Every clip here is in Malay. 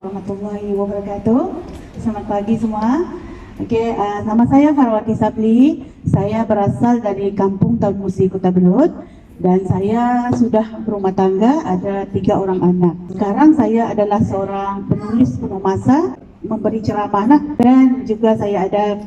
Warahmatullahi wabarakatuh. Selamat pagi semua. Okey, nama saya Farwati Sabli. Saya berasal dari Kampung Taun Musi, Kota Belud, dan saya sudah berumah tangga, ada 3 orang anak. Sekarang saya adalah seorang penulis penuh masa, memberi ceramah dan juga saya ada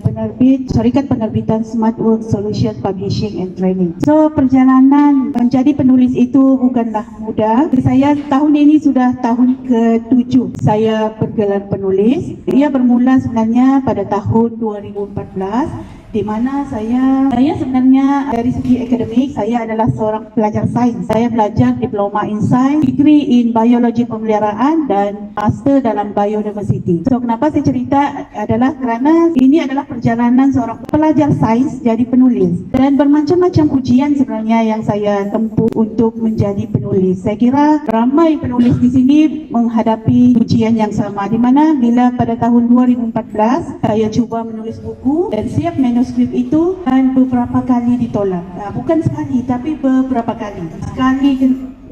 syarikat penerbitan Smart Work Solution Publishing and Training. So perjalanan menjadi penulis itu bukanlah mudah. Saya tahun ini sudah tahun ke-7 saya bergelar penulis. Ia bermula sebenarnya pada tahun 2014, di mana saya sebenarnya dari segi akademik saya adalah seorang pelajar sains. Saya belajar diploma in science, degree in biologi pemeliharaan dan master dalam biodiversity. So kenapa saya cerita adalah kerana ini adalah perjalanan seorang pelajar sains jadi penulis, dan bermacam-macam ujian sebenarnya yang saya tempuh untuk menjadi penulis. Saya kira ramai penulis di sini menghadapi ujian yang sama, di mana bila pada tahun 2014 saya cuba menulis buku dan siap manuskrip itu, dan beberapa kali ditolak. Bukan sekali tapi beberapa kali. Sekali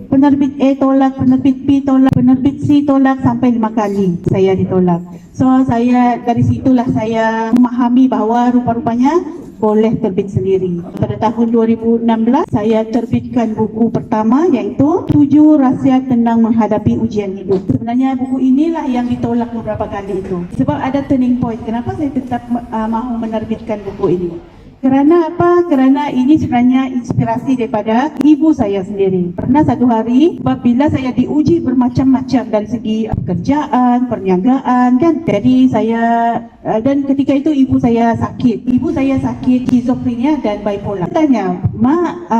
penerbit A tolak, penerbit B tolak, penerbit C tolak, sampai 5 kali saya ditolak. So saya dari situlah saya memahami bahawa rupa-rupanya boleh terbit sendiri. Pada tahun 2016 saya terbitkan buku pertama, iaitu 7 Rahsia Tenang Menghadapi Ujian Hidup. Sebenarnya buku inilah yang ditolak beberapa kali itu. Sebab ada turning point kenapa saya tetap mahu menerbitkan buku ini. Kerana apa? Kerana ini sebenarnya inspirasi daripada ibu saya sendiri. Pernah satu hari, bila saya diuji bermacam-macam dari segi pekerjaan, perniagaan kan. Jadi saya dan ketika itu ibu saya sakit. Ibu saya sakit skizofrenia dan bipolar. Tanya, "Mak,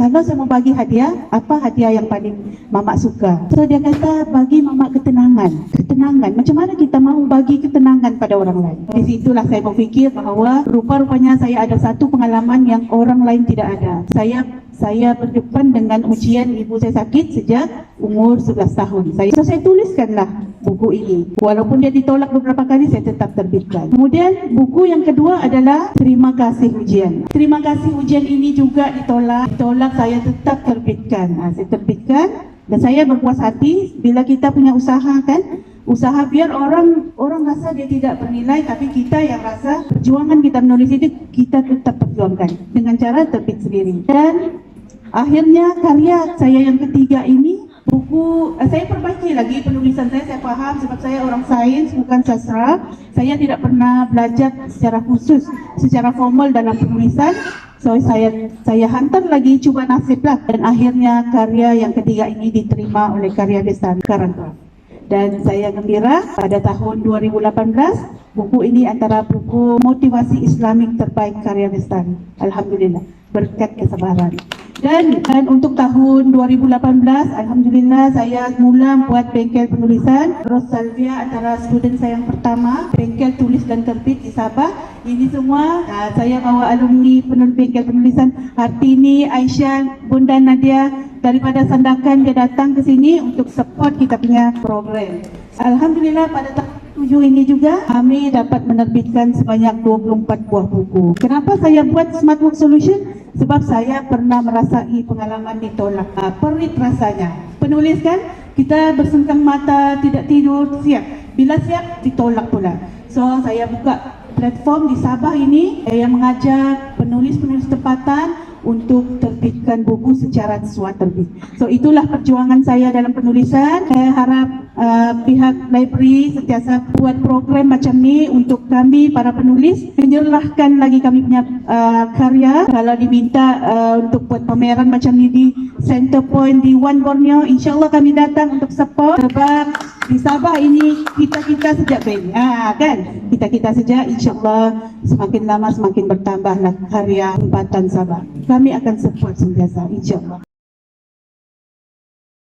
kalau saya mau bagi hadiah, apa hadiah yang paling Mamak suka?" So dia kata, "Bagi Mamak ketenangan." Ketenangan. Macam mana kita mahu bagi ketenangan pada orang lain? Di situlah saya berfikir bahawa rupa-rupanya saya ada satu pengalaman yang orang lain tidak ada. Saya berdepan dengan ujian ibu saya sakit sejak umur 11 tahun. Saya tuliskanlah buku ini. Walaupun dia ditolak beberapa kali, saya tetap terbitkan. Kemudian buku yang kedua adalah Terima Kasih Ujian. Terima Kasih Ujian ini juga ditolak, saya tetap terbitkan. Saya terbitkan dan saya berpuas hati bila kita punya usaha kan. Usaha biar orang rasa dia tidak bernilai, tapi kita yang rasa perjuangan kita menulis itu kita tetap perjuangkan dengan cara terbit sendiri. Dan akhirnya karya saya yang ketiga ini, buku saya perbaiki lagi penulisan saya faham sebab saya orang sains bukan sastra. Saya tidak pernah belajar secara khusus, secara formal dalam penulisan. So saya hantar lagi, cuba nasib lah, dan akhirnya karya yang ketiga ini diterima oleh Karya Bestari Karangkraft. Dan saya gembira pada tahun 2018 buku ini antara buku motivasi Islamik terbaik Karya Bestari. Alhamdulillah, berkat kesabaran. Dan untuk tahun 2018, Alhamdulillah saya mula buat bengkel penulisan. Ros Salvia antara student saya yang pertama, bengkel tulis dan terbit di Sabah. Ini semua saya bawa alumni bengkel penulisan, Hartini, Aisyah, Bunda Nadia daripada Sandakan, dia datang ke sini untuk support kita punya program. Alhamdulillah pada tahun 7 ini juga kami dapat menerbitkan sebanyak 24 buah buku. Kenapa saya buat Smart Work Solution? Sebab saya pernah merasai pengalaman ditolak. Perit rasanya. Penulis kan, kita bersengkang mata, tidak tidur, siap. Bila siap, ditolak pula. So saya buka platform di Sabah ini yang mengajak penulis-penulis tempatan untuk terbitkan buku secara sesuai terbit. So itulah perjuangan saya dalam penulisan. Saya harap pihak library sentiasa buat program macam ni untuk kami para penulis, menyerahkan lagi kami punya karya. Kalau diminta untuk buat pameran macam ni di Center Point di One Borneo, insyaAllah kami datang untuk support. Sebab di Sabah ini kita sejak baik, kan? Kita sejak, insyaAllah semakin lama semakin bertambahlah karya tempatan Sabah. Kami akan support sentiasa, insyaAllah.